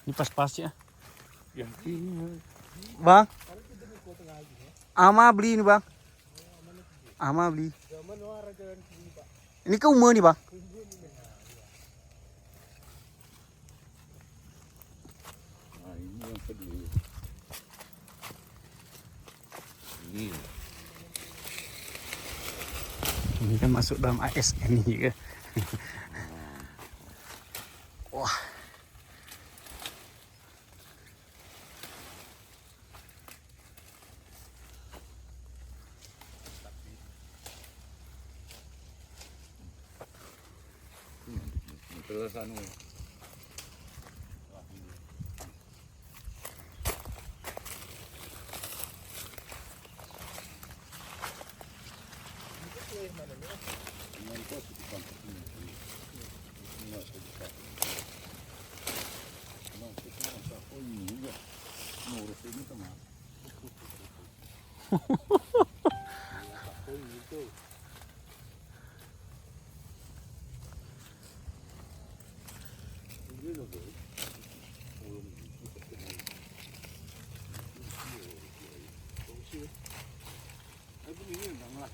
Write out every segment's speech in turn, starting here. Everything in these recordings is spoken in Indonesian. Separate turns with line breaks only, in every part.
Ini pas-pas ya.
Yang ini.
Bang. Ama beli ini bang. Ama beli. Ini ke umur nih bang.
Nah ini yang kedua. Ini.
Ini kan masuk dalam ASN ini kan. Wah.
Terus anu.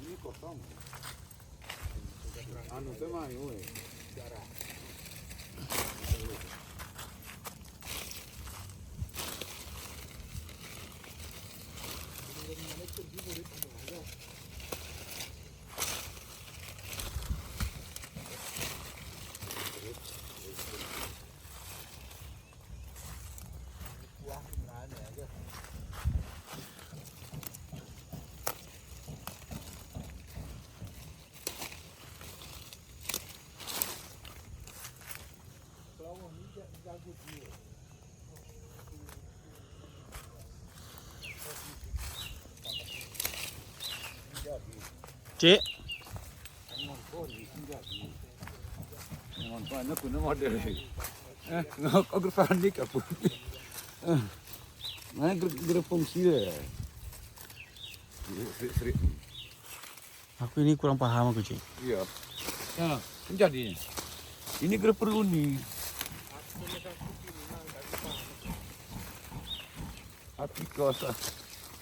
Ini kosong. Anu tema yo.
Cik.
Ngon anak kuna model. Ngok agrofandi ka pun. Nah, fungsi ya. Sering.
Aku ini kurang paham aku cik.
Iya. Nah, menjadi ini perlu nih. Tapi kalau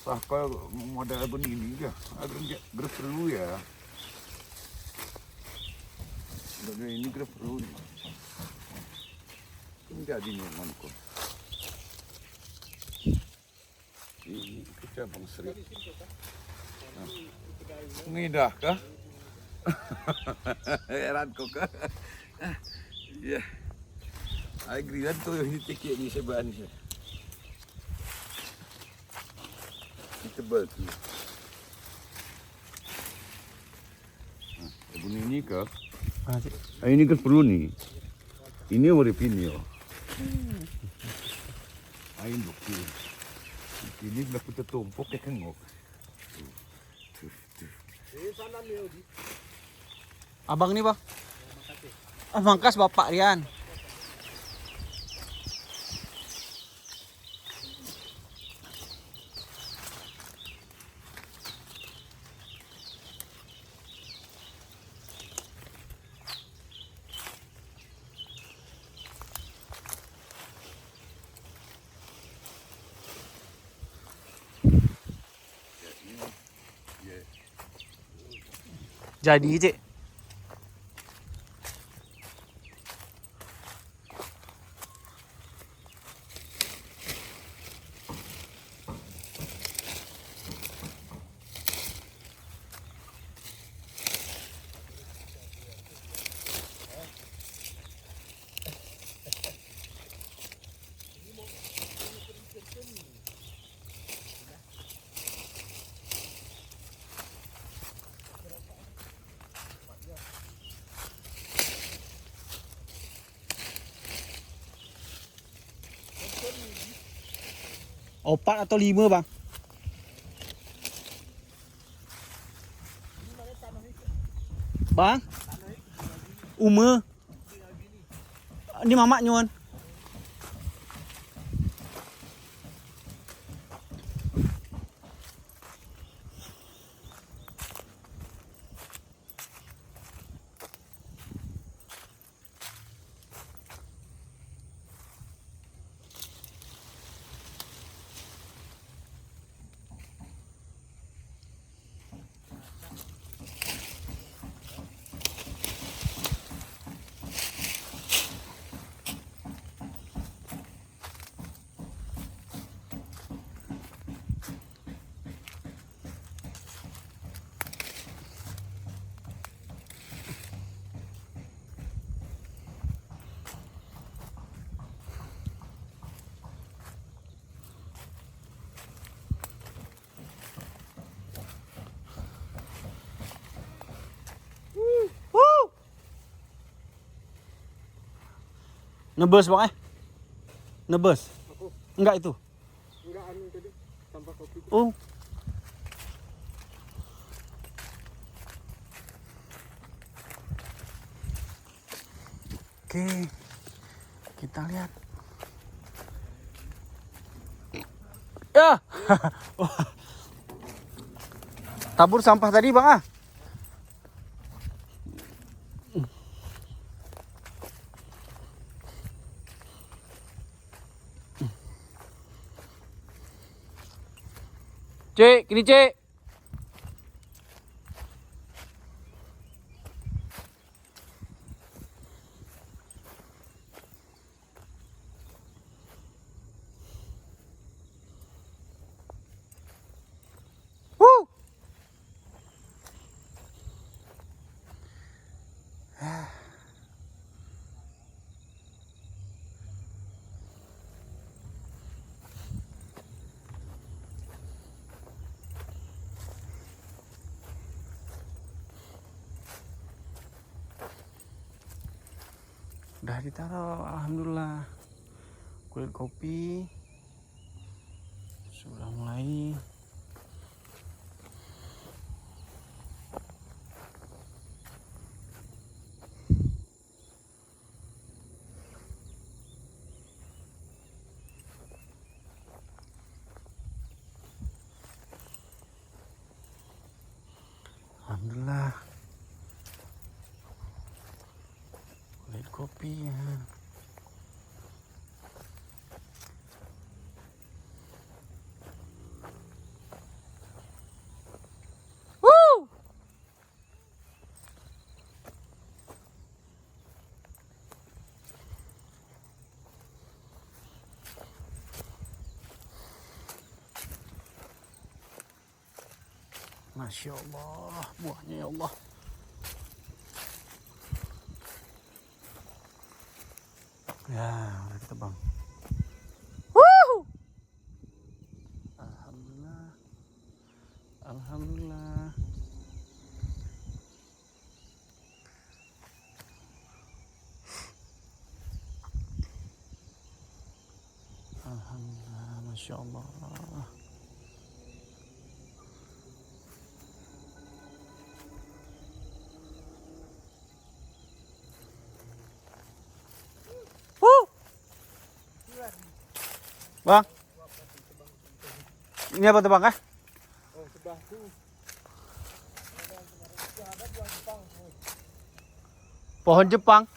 sah kau model begini ya, agar perlu ya. Ini perlu nih. Menjadi nih manko. Ini kita bang Sri. Ngidah kah? Heran kok kah? Ya. Agrian tuh ini tiket ni seban ni. Tebal tu. Bunyi ni kah?
Cik.
Ini kan perlu ni. Ini warna pini yo. Ain bukti. Ini nak kita tumpuk ke kengok.
Abang nih bang. Mangkas bapak Rian. Jadi cik. Opat atau 5 bang? Bang? Uma? Ini mamak nyuan. Nebus bang Nebus.
Aku
Enggak itu.
enggak anu tadi sampah kopi.
Oh. Oke. Kita lihat. Ya. Tabur sampah tadi bang ah. Cek, ini cek. Woo. Udah ditaruh, alhamdulillah. Kulit kopi sudah mulai. Alhamdulillah. Kulit kopi ya. Woo! Masya Allah, buahnya ya Allah. Ya, udah kita bang. Woo! Alhamdulillah. Alhamdulillah. Alhamdulillah, Masya Allah. Bang, ini apa tuh bang?
Oh, sebelah tuh.
Pohon Jepang.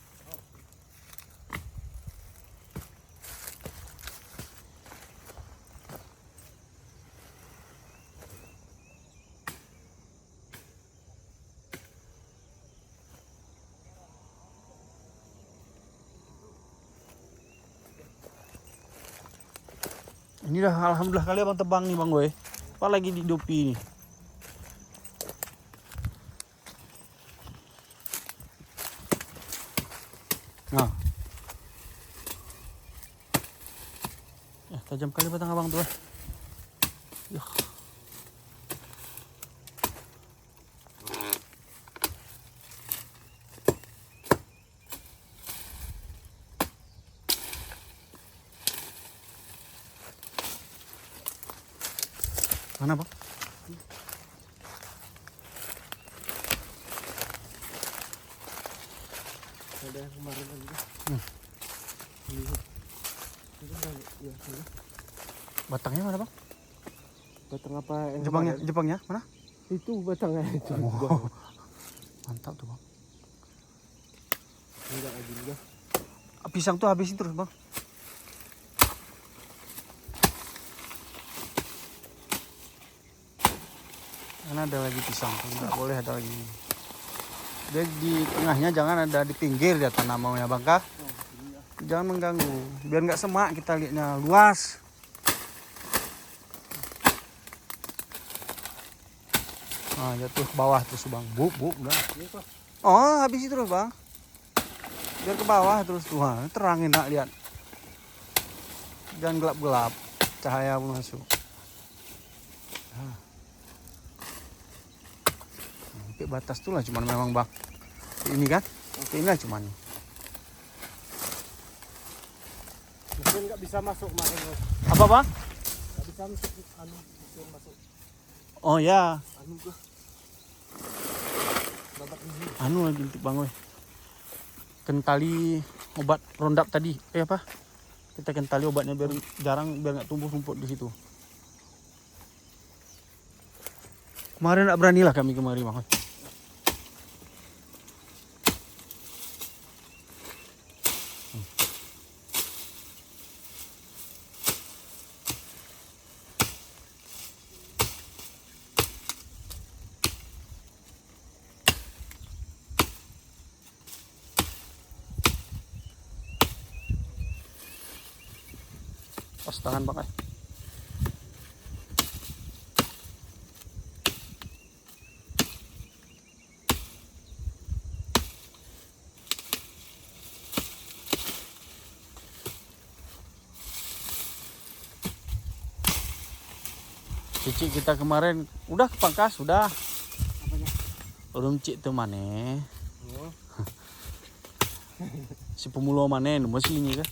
Ini dah alhamdulillah kali abang tebang nih bang gue. Apalagi di Dopi nih. Nah. Ya, tajam kali batang abang tuh. Yuh. Mana bang?
Ada yang kemarin lagi. Ya,
Batangnya mana bang?
batang apa yang
Jepangnya,
kemarin?
Jepangnya mana?
Itu batangnya itu.
Oh, mantap tuh bang.
Enggak lagi juga.
Pisang tuh habisin terus bang. Karena ada lagi pisang, nggak boleh ada lagi. Dia di tengahnya, jangan ada di pinggir dia tanamannya bang kah? Jangan mengganggu, biar nggak semak kita lihatnya luas. Nah jatuh ke bawah terus bang, bu udah. Oh habis itu terus bang, biar ke bawah terus tuh, terangin nak lihat. Jangan gelap cahaya pun masuk. Sampai batas tuh lah cuman memang bang ini kan, ini lah cuman
Mesin nggak bisa masuk kemarin. Bos.
Apa bang?
Nggak bisa masuk mesin masuk.
Oh ya,
Gua. Babat ini.
lagi untuk bang weh. Kentali obat rondap tadi. Apa? Kita kentali obatnya biar nggak tumbuh rumput di situ. Kemarin nggak berani lah kami kemari bang. Weh. Pas tangan bang. Cicik kita kemarin udah kepangkas, sudah.
Apanya?
Urung cik tu mana?
Oh.
Si pemula mana? Masih ini kan?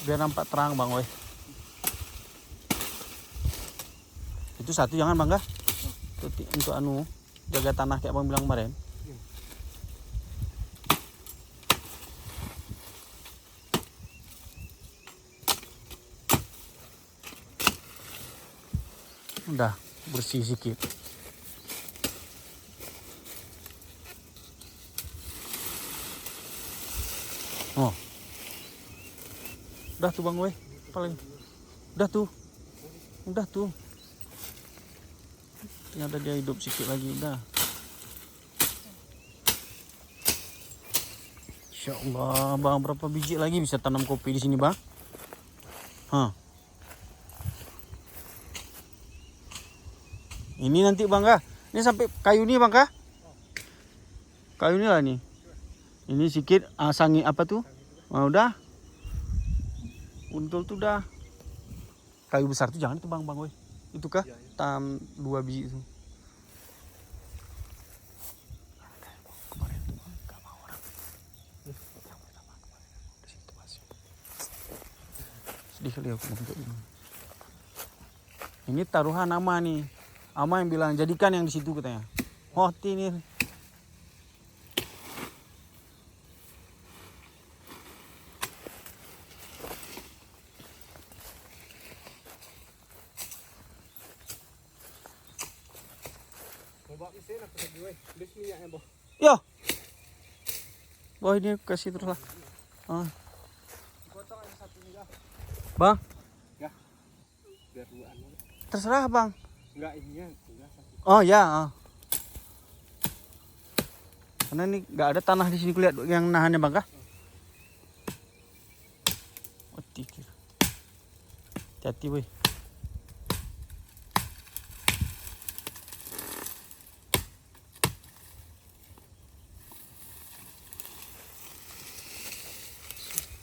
Biar nampak terang bang weh. Itu satu jangan bang kah? Untuk anu jaga tanah kayak abang bilang kemarin. Udah bersih sedikit. Oh. Udah tuh bang weh. Paling. Udah tuh. Ternyata dia hidup sedikit lagi udah. Insya Allah bang, berapa biji lagi bisa tanam kopi di sini bang? Hah. Ini nanti bang kah? Ini sampai kayu nih bang kah? Kayu ini lah nih. Ini sedikit sangi apa tuh? Oh, udah. Untul tuh udah. Kayu besar tuh jangan tuh bang weh. Itu kah?
Ya, ya.
Tam 2 biji itu. Sedih kali aku untuk ini. Ini taruhan nama nih. Ama yang bilang jadikan yang di situ katanya. Oh, ini.
Mau bawa mesin apa lagi weh? Beli minyaknya boh.
Yo. Wah ini kasih terus lah. Ah.
Potong yang satu juga.
Bang,
Ya. Biar duaan.
terserah bang.
Enggak ininya, enggak satu.
Oh ya. Karena ini nggak ada tanah di sini kulihat yang nahannya bang kah? Oh tikir. Hati-hati weh.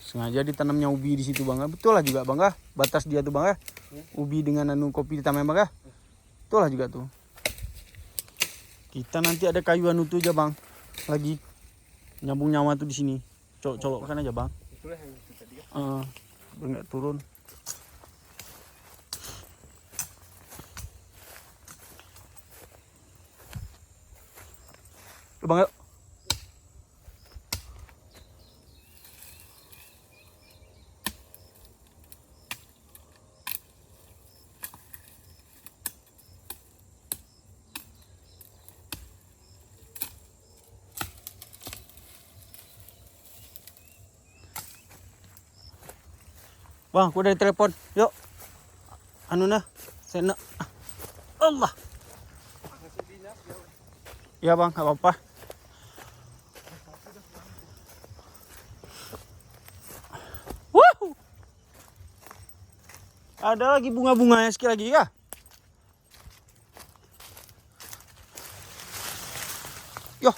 Sengaja ditanamnya ubi di situ bang. Betul lah juga bang kah? Batas dia tuh bang kah? Ubi dengan anu kopi ditanam bang kah? Betul lah juga tuh. Kita nanti ada kayu anu tuh aja bang. Lagi nyambung nyawa tuh di sini. Colok-colokkan aja bang.
Itulah yang itu tadi ya.
Biar nggak turun. Bang yuk. Bang, aku udah telepon. Yuk. Anu nah, saya nak. Allah. Ya bang, nggak apa-apa. Woohoo. Ada lagi bunga-bunganya sekali lagi ya. Yo.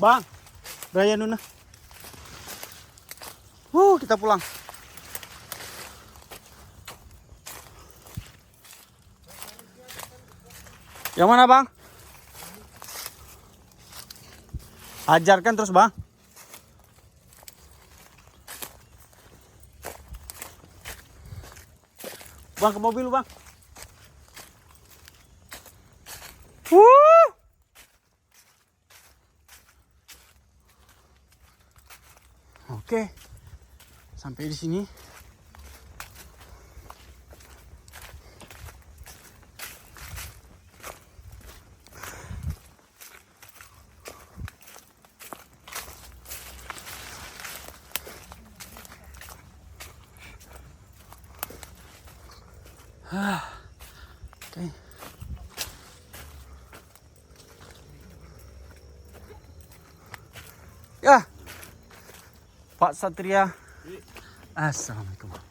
Bang, Brian Nuna. Kita pulang. Yang mana, Bang? Ajarkan terus, Bang. Bang, ke mobil lu, Bang. Oke. Sampai di sini. Oke. Ya. Pak Satria. Assalamualaikum.